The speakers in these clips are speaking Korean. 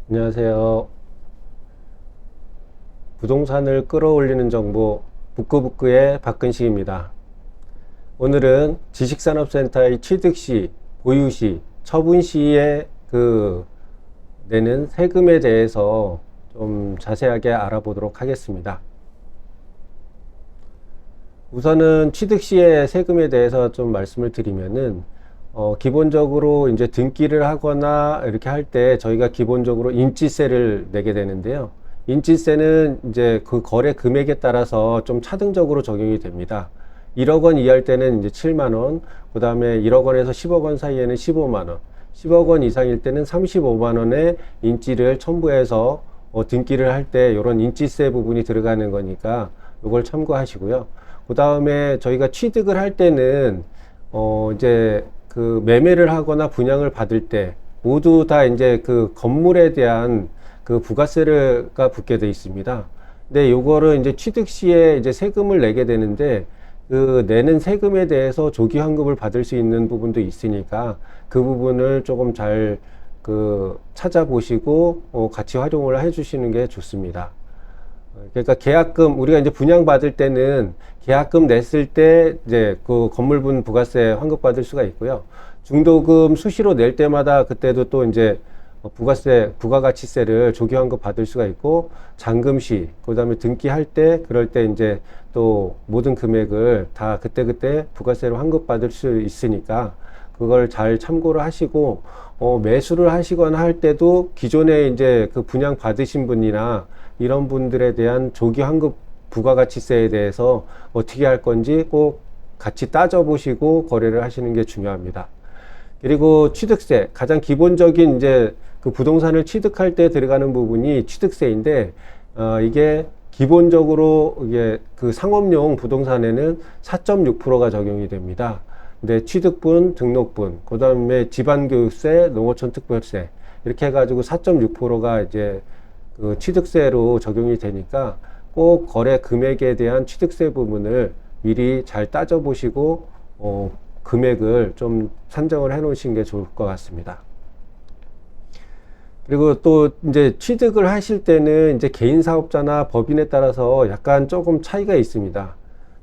안녕하세요. 부동산을 끌어올리는 정보 북구북구의 박근식입니다. 오늘은 지식산업센터의 취득시, 보유시, 처분시에 내는 세금에 대해서 좀 자세하게 알아보도록 하겠습니다. 우선은 취득시의 세금에 대해서 좀 말씀을 드리면은 기본적으로 이제 등기를 하거나 이렇게 할 때 저희가 기본적으로 인지세를 내게 되는데요. 인지세는 이제 그 거래 금액에 따라서 좀 차등적으로 적용이 됩니다. 1억 원 이하일 때는 이제 7만 원, 그 다음에 1억 원에서 10억 원 사이에는 15만 원, 10억 원 이상일 때는 35만 원의 인지를 첨부해서 등기를 할 때 이런 인지세 부분이 들어가는 거니까 이걸 참고하시고요. 그 다음에 저희가 취득을 할 때는 이제 그 매매를 하거나 분양을 받을 때 모두 다 이제 그 건물에 대한 그 부가세가 붙게 돼 있습니다. 근데 요거를 이제 취득 시에 이제 세금을 내게 되는데 그 내는 세금에 대해서 조기 환급을 받을 수 있는 부분도 있으니까 그 부분을 조금 잘 그 찾아보시고 같이 활용을 해 주시는 게 좋습니다. 그러니까 계약금, 우리가 이제 분양받을 때는 계약금 냈을 때 이제 그 건물분 부가세 환급받을 수가 있고요. 중도금 수시로 낼 때마다 그때도 또 이제 부가세, 부가가치세를 조기 환급 받을 수가 있고, 잔금시, 그 다음에 등기할 때, 그럴 때 이제 또 모든 금액을 다 그때그때 부가세로 환급받을 수 있으니까 그걸 잘 참고를 하시고, 매수를 하시거나 할 때도 기존에 이제 그 분양 받으신 분이나 이런 분들에 대한 조기 환급 부가가치세에 대해서 어떻게 할 건지 꼭 같이 따져보시고 거래를 하시는 게 중요합니다. 그리고 취득세, 가장 기본적인 이제 그 부동산을 취득할 때 들어가는 부분이 취득세인데, 이게 기본적으로 이게 그 상업용 부동산에는 4.6%가 적용이 됩니다. 근데 취득분, 등록분, 그 다음에 지방교육세, 농어촌 특별세, 이렇게 해가지고 4.6%가 이제 그 취득세로 적용이 되니까 꼭 거래 금액에 대한 취득세 부분을 미리 잘 따져보시고, 금액을 좀 산정을 해 놓으신 게 좋을 것 같습니다. 그리고 또 이제 취득을 하실 때는 이제 개인 사업자나 법인에 따라서 약간 조금 차이가 있습니다.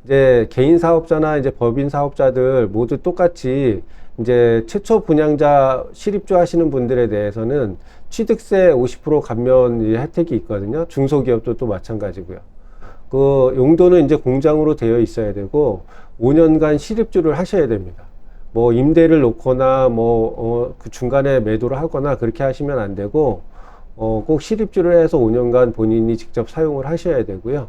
이제 개인 사업자나 이제 법인 사업자들 모두 똑같이 이제 최초 분양자 실입주 하시는 분들에 대해서는 취득세 50% 감면 혜택이 있거든요. 중소기업도 또 마찬가지고요. 그 용도는 이제 공장으로 되어 있어야 되고 5년간 실입주를 하셔야 됩니다. 뭐 임대를 놓거나 그 중간에 매도를 하거나 그렇게 하시면 안 되고 꼭 실입주를 해서 5년간 본인이 직접 사용을 하셔야 되고요.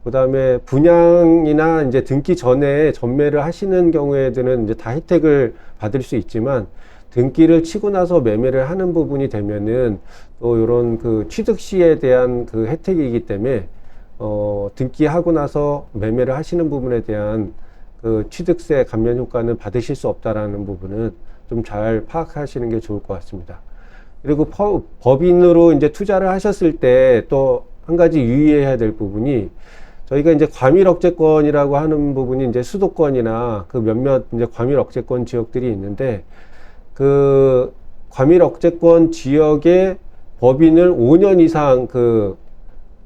그 다음에 분양이나 이제 등기 전에 전매를 하시는 경우에는 이제 다 혜택을 받을 수 있지만 등기를 치고 나서 매매를 하는 부분이 되면은 또 이런 그 취득 시에 대한 그 혜택이기 때문에 등기하고 나서 매매를 하시는 부분에 대한 그 취득세 감면 효과는 받으실 수 없다라는 부분은 좀 잘 파악하시는 게 좋을 것 같습니다. 그리고 법인으로 이제 투자를 하셨을 때 또 한 가지 유의해야 될 부분이 저희가 이제 과밀억제권이라고 하는 부분이 이제 수도권이나 그 몇몇 이제 과밀억제권 지역들이 있는데 그 과밀억제권 지역의 법인을 5년 이상 그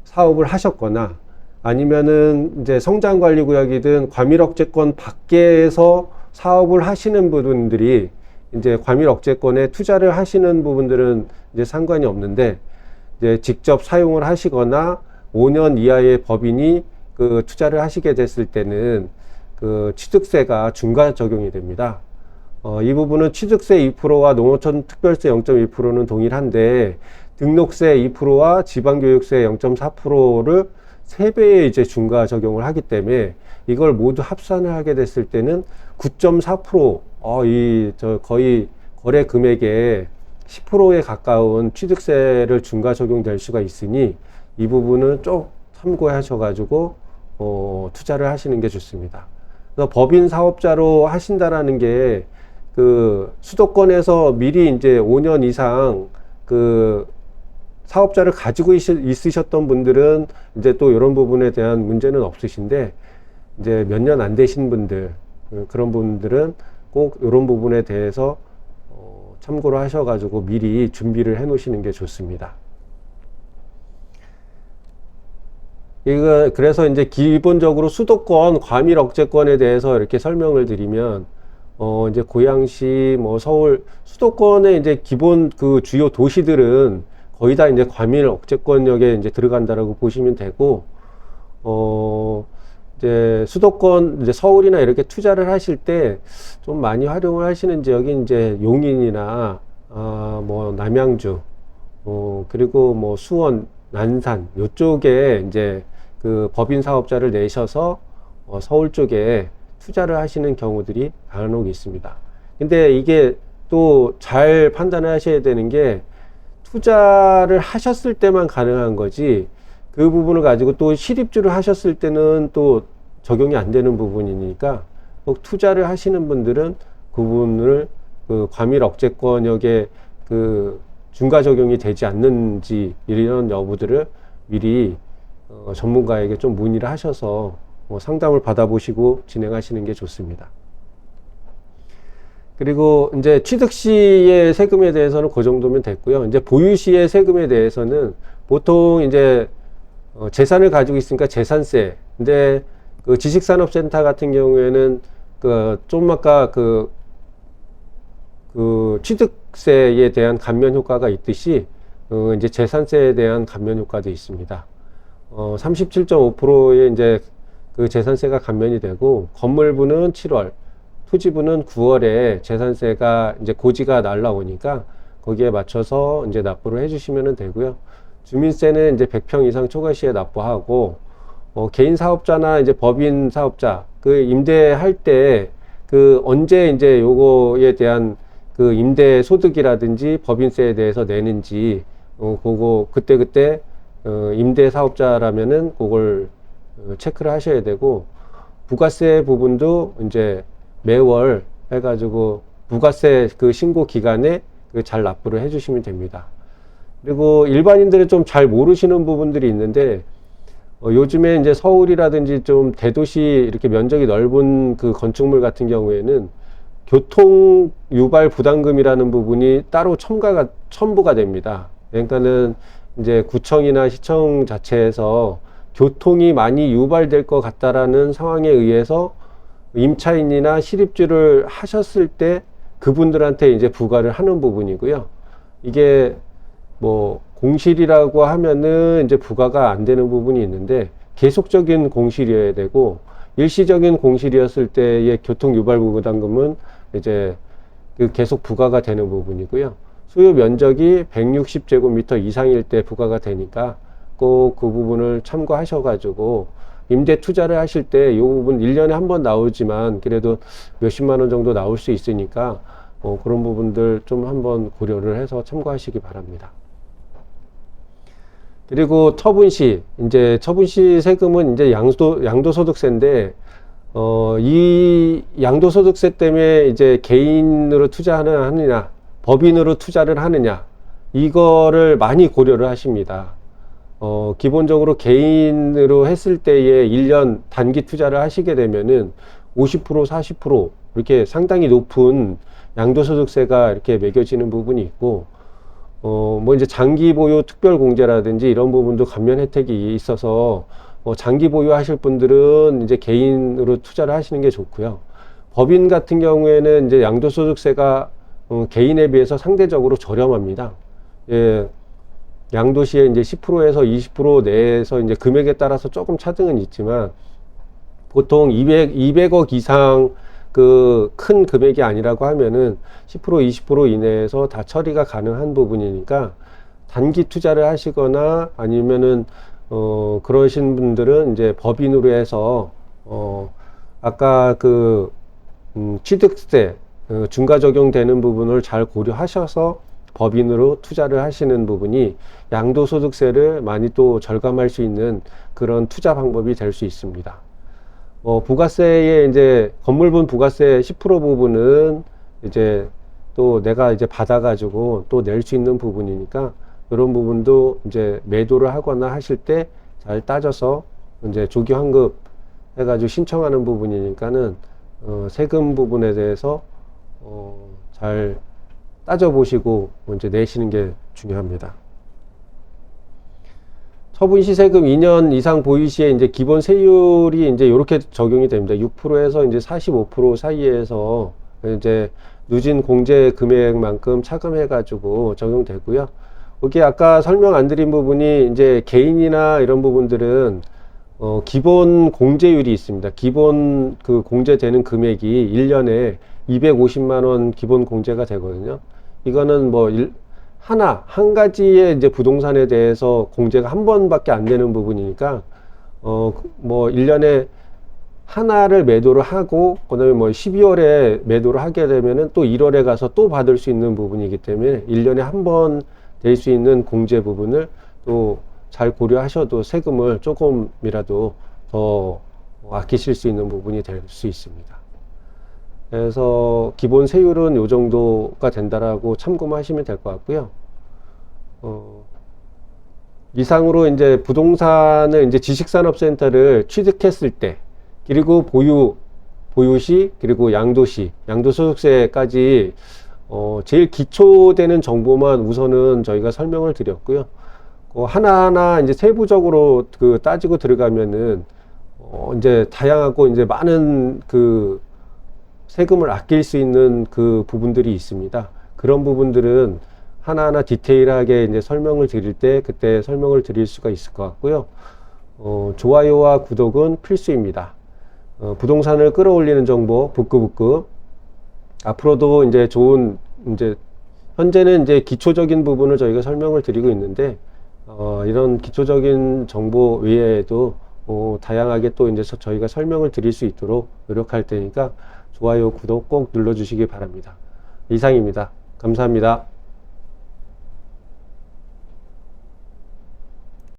사업을 하셨거나 아니면은 이제 성장관리구역이든 과밀억제권 밖에서 사업을 하시는 분들이 이제 과밀억제권에 투자를 하시는 부분들은 이제 상관이 없는데 이제 직접 사용을 하시거나 5년 이하의 법인이 그 투자를 하시게 됐을 때는 그 취득세가 중과 적용이 됩니다. 이 부분은 취득세 2%와 농어촌 특별세 0.1%는 동일한데 등록세 2%와 지방교육세 0.4%를 3배의 이제 중과 적용을 하기 때문에 이걸 모두 합산을 하게 됐을 때는 9.4%, 거의 거래 금액의 10%에 가까운 취득세를 중과 적용될 수가 있으니 이 부분은 좀 참고하셔가지고 투자를 하시는 게 좋습니다. 그래서 법인 사업자로 하신다라는 게 그 수도권에서 미리 이제 5년 이상 그 사업자를 가지고 있으셨던 분들은 이제 또 이런 부분에 대한 문제는 없으신데 이제 몇 년 안 되신 분들, 그런 분들은 꼭 이런 부분에 대해서 참고로 하셔가지고 미리 준비를 해 놓으시는 게 좋습니다. 그래서 이제 기본적으로 수도권 과밀 억제권에 대해서 이렇게 설명을 드리면, 이제 고양시, 뭐 서울, 수도권의 이제 기본 그 주요 도시들은 거의 다 이제 과밀 억제권역에 이제 들어간다라고 보시면 되고, 이제 수도권, 이제 서울이나 이렇게 투자를 하실 때 좀 많이 활용을 하시는 지역이 이제 용인이나, 뭐 남양주, 그리고 뭐 수원, 난산, 요쪽에 이제 그 법인 사업자를 내셔서 서울 쪽에 투자를 하시는 경우들이 간혹 있습니다. 근데 이게 또 잘 판단을 하셔야 되는 게 투자를 하셨을 때만 가능한 거지 그 부분을 가지고 또 실입주를 하셨을 때는 또 적용이 안 되는 부분이니까 꼭 투자를 하시는 분들은 그 부분을 그 과밀 억제권역에 그 중과 적용이 되지 않는지 이런 여부들을 미리 전문가에게 좀 문의를 하셔서 상담을 받아보시고 진행하시는 게 좋습니다. 그리고 이제 취득 시의 세금에 대해서는 그 정도면 됐고요. 이제 보유 시의 세금에 대해서는 보통 이제 재산을 가지고 있으니까 재산세. 근데 그 지식산업센터 같은 경우에는 좀 아까 그 취득세에 대한 감면 효과가 있듯이 이제 재산세에 대한 감면 효과도 있습니다. 37.5%의 이제 그 재산세가 감면이 되고 건물부는 7월, 토지부는 9월에 재산세가 이제 고지가 날라오니까 거기에 맞춰서 이제 납부를 해주시면 되고요. 주민세는 이제 100평 이상 초과시에 납부하고 개인 사업자나 이제 법인 사업자 그 임대할 때 그 언제 이제 요거에 대한 그 임대 소득이라든지 법인세에 대해서 내는지 그거 그때 임대 사업자라면은 그걸 체크를 하셔야 되고 부가세 부분도 이제 매월 해가지고 부가세 그 신고 기간에 잘 납부를 해주시면 됩니다. 그리고 일반인들은 좀 잘 모르시는 부분들이 있는데 요즘에 이제 서울이라든지 좀 대도시 이렇게 면적이 넓은 그 건축물 같은 경우에는 교통 유발 부담금이라는 부분이 따로 첨부가 됩니다. 그러니까는 이제 구청이나 시청 자체에서 교통이 많이 유발될 것 같다라는 상황에 의해서 임차인이나 실입주를 하셨을 때 그분들한테 이제 부과를 하는 부분이고요. 이게 뭐 공실이라고 하면은 이제 부과가 안 되는 부분이 있는데 계속적인 공실이어야 되고 일시적인 공실이었을 때의 교통 유발 부담금은 이제 그 계속 부과가 되는 부분이고요. 소유 면적이 160제곱미터 이상일 때 부과가 되니까 꼭 그 부분을 참고하셔가지고 임대 투자를 하실 때 이 부분 1년에 한 번 나오지만 그래도 몇십만 원 정도 나올 수 있으니까 그런 부분들 좀 한번 고려를 해서 참고하시기 바랍니다. 그리고 처분시, 이제 처분시 세금은 이제 양도소득세인데, 이 양도소득세 때문에 이제 개인으로 하느냐, 법인으로 투자를 하느냐, 이거를 많이 고려를 하십니다. 기본적으로 개인으로 했을 때에 1년 단기 투자를 하시게 되면은 50%, 40% 이렇게 상당히 높은 양도소득세가 이렇게 매겨지는 부분이 있고, 뭐 이제 장기 보유 특별 공제라든지 이런 부분도 감면 혜택이 있어서 장기 보유 하실 분들은 이제 개인으로 투자를 하시는 게 좋고요. 법인 같은 경우에는 이제 양도소득세가 개인에 비해서 상대적으로 저렴합니다. 예, 양도시에 이제 10%에서 20% 내에서 이제 금액에 따라서 조금 차등은 있지만 보통 200억 이상 그 큰 금액이 아니라고 하면은 10% 20% 이내에서 다 처리가 가능한 부분이니까 단기 투자를 하시거나 아니면은 그러신 분들은 이제 법인으로 해서 아까 그 취득세 중과 적용되는 부분을 잘 고려하셔서 법인으로 투자를 하시는 부분이 양도소득세를 많이 또 절감할 수 있는 그런 투자 방법이 될 수 있습니다. 부가세에 이제 건물분 부가세 10% 부분은 이제 또 내가 이제 받아가지고 또 낼 수 있는 부분이니까 이런 부분도 이제 매도를 하거나 하실 때 잘 따져서 이제 조기 환급 해가지고 신청하는 부분이니까는 세금 부분에 대해서 잘 따져보시고 이제 내시는 게 중요합니다. 처분 시 세금 2년 이상 보유 시에 이제 기본 세율이 이제 이렇게 적용이 됩니다. 6%에서 이제 45% 사이에서 이제 누진 공제 금액만큼 차감해 가지고 적용되고요. 여기 아까 설명 안 드린 부분이 이제 개인이나 이런 부분들은 기본 공제율이 있습니다. 기본 그 공제되는 금액이 1년에 250만 원 기본 공제가 되거든요. 이거는 뭐 한 가지의 이제 부동산에 대해서 공제가 한 번밖에 안 되는 부분이니까, 뭐 1년에 하나를 매도를 하고, 그 다음에 뭐 12월에 매도를 하게 되면은 또 1월에 가서 또 받을 수 있는 부분이기 때문에 1년에 한 번 될 수 있는 공제 부분을 또 잘 고려하셔도 세금을 조금이라도 더 아끼실 수 있는 부분이 될 수 있습니다. 그래서 기본 세율은 요 정도가 된다라고 참고하시면 될 것 같고요. 이상으로 이제 부동산을 이제 지식산업센터를 취득했을 때, 그리고 보유시, 그리고 양도시, 양도소득세까지 제일 기초되는 정보만 우선은 저희가 설명을 드렸고요. 하나하나 이제 세부적으로 그 따지고 들어가면은 이제 다양하고 이제 많은 그 세금을 아낄 수 있는 그 부분들이 있습니다. 그런 부분들은 하나하나 디테일하게 이제 설명을 드릴 때 그때 설명을 드릴 수가 있을 것 같고요. 좋아요와 구독은 필수입니다. 부동산을 끌어올리는 정보 북구북구, 앞으로도 이제 좋은 이제 현재는 이제 기초적인 부분을 저희가 설명을 드리고 있는데, 이런 기초적인 정보 외에도 다양하게 또 이제 저희가 설명을 드릴 수 있도록 노력할 테니까 좋아요, 구독 꼭 눌러주시기 바랍니다. 이상입니다. 감사합니다.